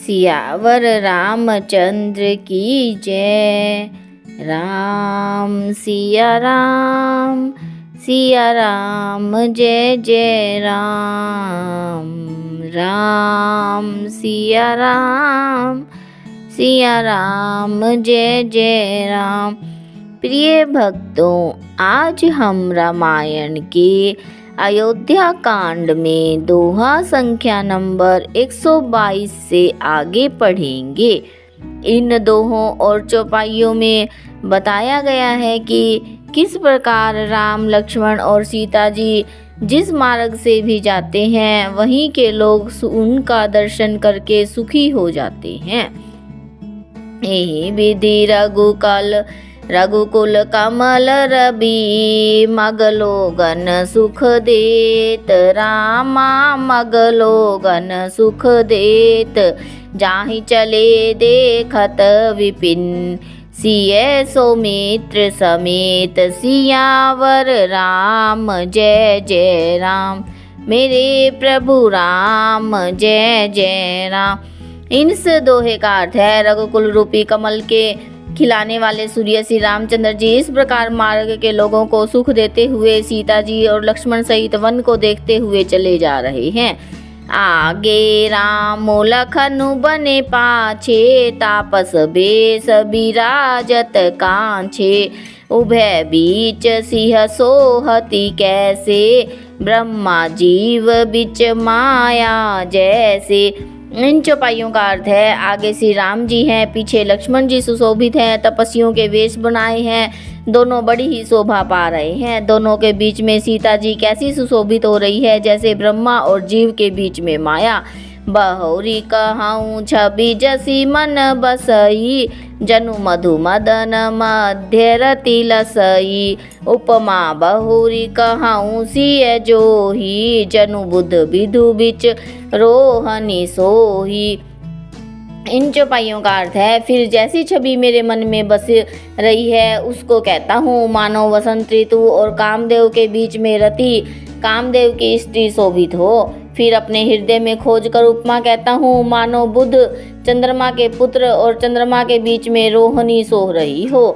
सियावर रामचंद्र की जय। राम सिया राम जय जय राम। राम सिया राम जय जय राम। प्रिय भक्तों, आज हम रामायण के अयोध्या कांड में दोहा संख्या नंबर 122 से आगे पढ़ेंगे। इन दोहों और चौपाइयों में बताया गया है कि किस प्रकार राम, लक्ष्मण और सीता जी जिस मार्ग से भी जाते हैं वहीं के लोग उनका दर्शन करके सुखी हो जाते हैं। यही विधि रघुकुल कमल रवि, मगलोगन सुख देत रामा, मगलोगन सुख देत। जाहि चले देखत विपिन, सिय सौमित्र समेत। सियावर राम जय जय राम, मेरे प्रभु राम जय जय राम। इस दोहे का अर्थ है, रघुकुल रूपी कमल के खिलाने वाले सूर्य श्री रामचंद्र जी इस प्रकार मार्ग के लोगों को सुख देते हुए सीता जी और लक्ष्मण सहित वन को देखते हुए चले जा रहे हैं। आगे राम लखन बने पाछे, तापस बेस बिराजत कांछे। उभय बीच सिंह सोहति कैसे, ब्रह्मा जीव बिच माया जैसे। इन चौपाइयों का अर्थ है, आगे श्री राम जी हैं, पीछे लक्ष्मण जी सुशोभित हैं, तपस्वियों के वेश बनाए हैं, दोनों बड़ी ही शोभा पा रहे हैं। दोनों के बीच में सीता जी कैसी सुशोभित हो रही है, जैसे ब्रह्मा और जीव के बीच में माया। बहुरी कहूँ छवि जसी मन बसई, जनु मधु मदन मध्य रति लसई। उपमा बहुरी कहूँ सिय जोही, जनु बुध विधु बिच रोहनी सोही। इन चौपाइयों का अर्थ है, फिर जैसी छवि मेरे मन में बस रही है उसको कहता हूँ, मानो वसंत ऋतु और कामदेव के बीच में रति कामदेव की स्त्री शोभित हो। फिर अपने हृदय में खोज कर उपमा कहता हूँ, मानो बुध चंद्रमा के पुत्र और चंद्रमा के बीच में रोहिणी सोह रही हो।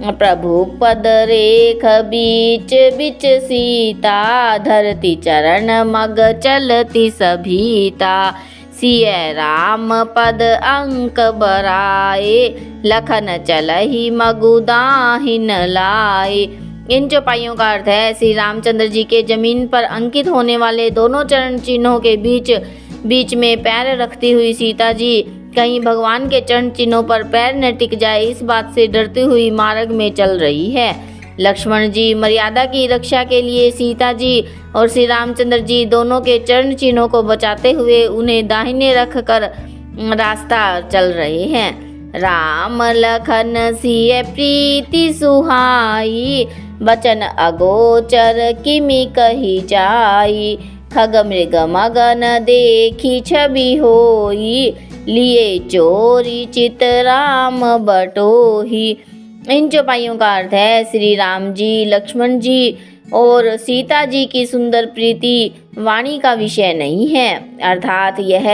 प्रभु पद रेख बीच बिच सीता, धरती चरण मग चलती सभीता। सिय राम पद अंक बराए, लखन चलहि मगु दाहिन लाए। इन चौपाइयों का अर्थ है, श्री रामचंद्र जी के जमीन पर अंकित होने वाले दोनों चरण चिन्हों के बीच में पैर रखती हुई सीता जी कहीं भगवान के चरण चिन्हों पर पैर न टिक जाए इस बात से डरती हुई मार्ग में चल रही है। लक्ष्मण जी मर्यादा की रक्षा के लिए सीता जी और श्री रामचंद्र जी दोनों के चरण चिन्हों को बचाते हुए उन्हें दाहिने रख कर रास्ता चल रहे हैं। राम लखन सिय प्रीति सुहाई, बचन अगोचर किमि कही जाई। खग मृग मगन देखी छवि होई, लिए चोरी चित राम बटोही। इन चौपाइयों का अर्थ है, श्री राम जी, लक्ष्मण जी और सीता जी की सुंदर प्रीति वाणी का विषय नहीं है, अर्थात यह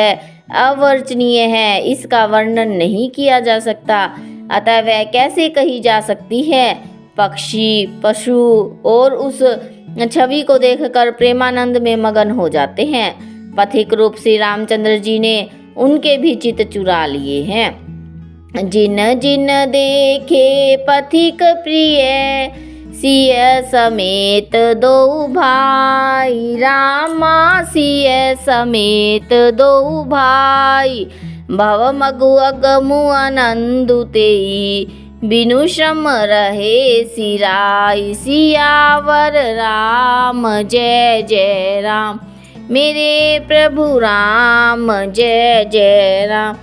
अवर्णनीय है, इसका वर्णन नहीं किया जा सकता, अतः वह कैसे कही जा सकती है। पक्षी, पशु और उस छवि को देखकर प्रेमानंद में मगन हो जाते हैं। पथिक रूप श्री रामचंद्र जी ने उनके भी चित्त चुरा लिए हैं। जिन जिन देखे पथिक प्रिय, सिय समेत दो भाई। रामा सिय समेत दो भाई, भव मगु अगमु आनंदु तेई। बिनु श्रम रहे सिराई, सियावर राम जय जय राम, मेरे प्रभु राम जय जय राम।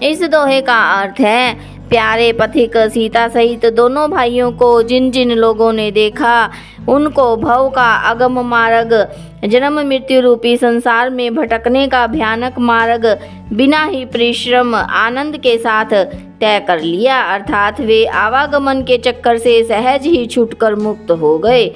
इस दोहे का अर्थ है, प्यारे पथिक सीता सहित दोनों भाइयों को जिन जिन लोगों ने देखा उनको भव का अगम मार्ग, जन्म मृत्यु रूपी संसार में भटकने का भयानक मार्ग बिना ही परिश्रम आनंद के साथ तय कर लिया, अर्थात वे आवागमन के चक्कर से सहज ही छूटकर मुक्त हो गए।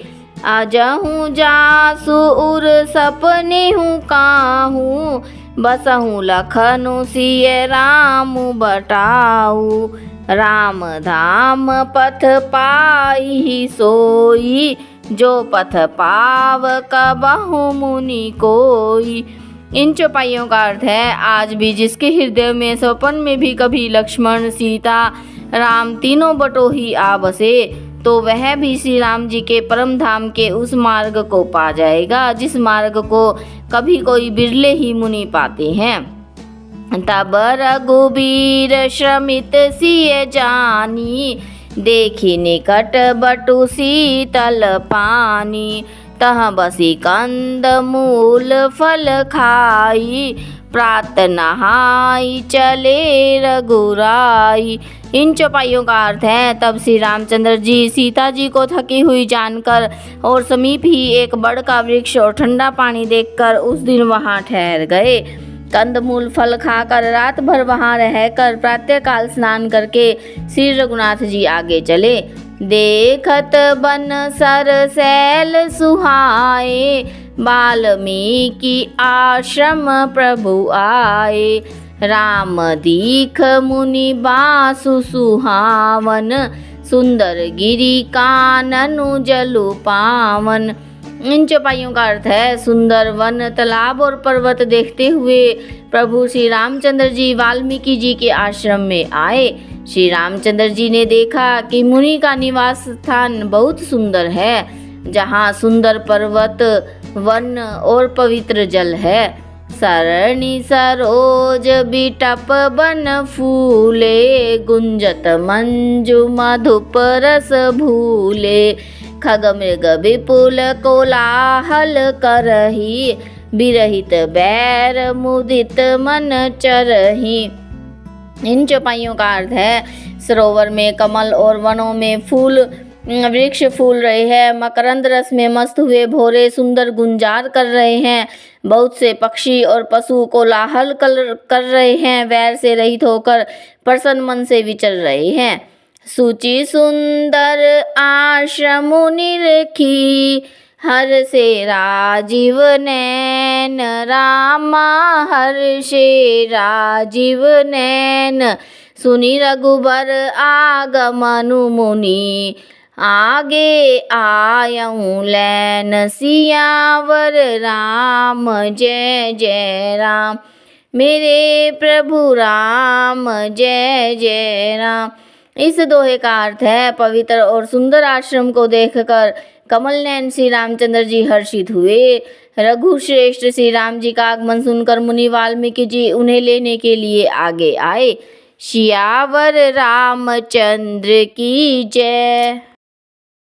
आजहूँ जासु उर सपने हूँ काहूँ, बसहु लखनु सिय राम बटाऊ। राम धाम पथ पाई सोई, जो पथ पाव कबहु मुनि कोई। इन चौपाइयों का अर्थ है, आज भी जिसके हृदय में स्वप्न में भी कभी लक्ष्मण, सीता, राम तीनों बटोही आ बसे, तो वह भी श्री राम जी के परम धाम के उस मार्ग को पा जाएगा जिस मार्ग को कभी कोई बिरले ही मुनि पाते हैं। तब रघुबीर श्रमित सिय जानी, देखी निकट बटु शीतल पानी। तह बसी कंद मूल फल खाई, प्रात नहाई चले रघुराई। इन चौपाइयों का अर्थ है, तब श्री रामचंद्र जी सीता जी को थकी हुई जानकर और समीप ही एक बड़ का वृक्ष और ठंडा पानी देखकर उस दिन वहां ठहर गए। कंदमूल फल खाकर रात भर वहां रहकर प्रातःकाल स्नान करके श्री रघुनाथ जी आगे चले। देखत बन सर सैल सुहाए, वाल्मीकि आश्रम प्रभु आए। राम दीख मुनि बासु सुहावन, सुंदर गिरि काननु जलु पावन। इन चौपाइयों का अर्थ है, सुंदर वन, तालाब और पर्वत देखते हुए प्रभु श्री रामचंद्र जी वाल्मीकि जी के आश्रम में आए। श्री रामचंद्र जी ने देखा कि मुनि का निवास स्थान बहुत सुंदर है, जहाँ सुंदर पर्वत, वन और पवित्र जल है। सरणी सरोज बिटप बन फूले, गुंजत मंजु मधुप रस भूले। खग मृग विपुल कोलाहल करही, बिरहित बैर मुदित मन चरही। इन चौपाइयों का अर्थ है, सरोवर में कमल और वनों में फूल वृक्ष फूल रहे हैं, मकरंद रस में मस्त हुए भोरे सुंदर गुंजार कर रहे हैं। बहुत से पक्षी और पशु कोलाहल कर रहे हैं, वैर से रहित होकर प्रसन्न मन से विचर रहे हैं। सुचि सुंदर आश्रम निरखी, हर से राजीव नैन। रामा हर से राजीव नैन, सुनि रघुबर आगमनु मुनि। आगे आयऊँ लैन, सियावर राम जय जय राम। मेरे प्रभु राम जय जय राम। इस दोहे का अर्थ है, पवित्र और सुंदर आश्रम को देखकर कमल नयन श्री रामचंद्र जी हर्षित हुए। रघुश्रेष्ठ श्री राम जी का आगमन सुनकर मुनि वाल्मीकि जी उन्हें लेने के लिए आगे आए। सियावर रामचंद्र की जय।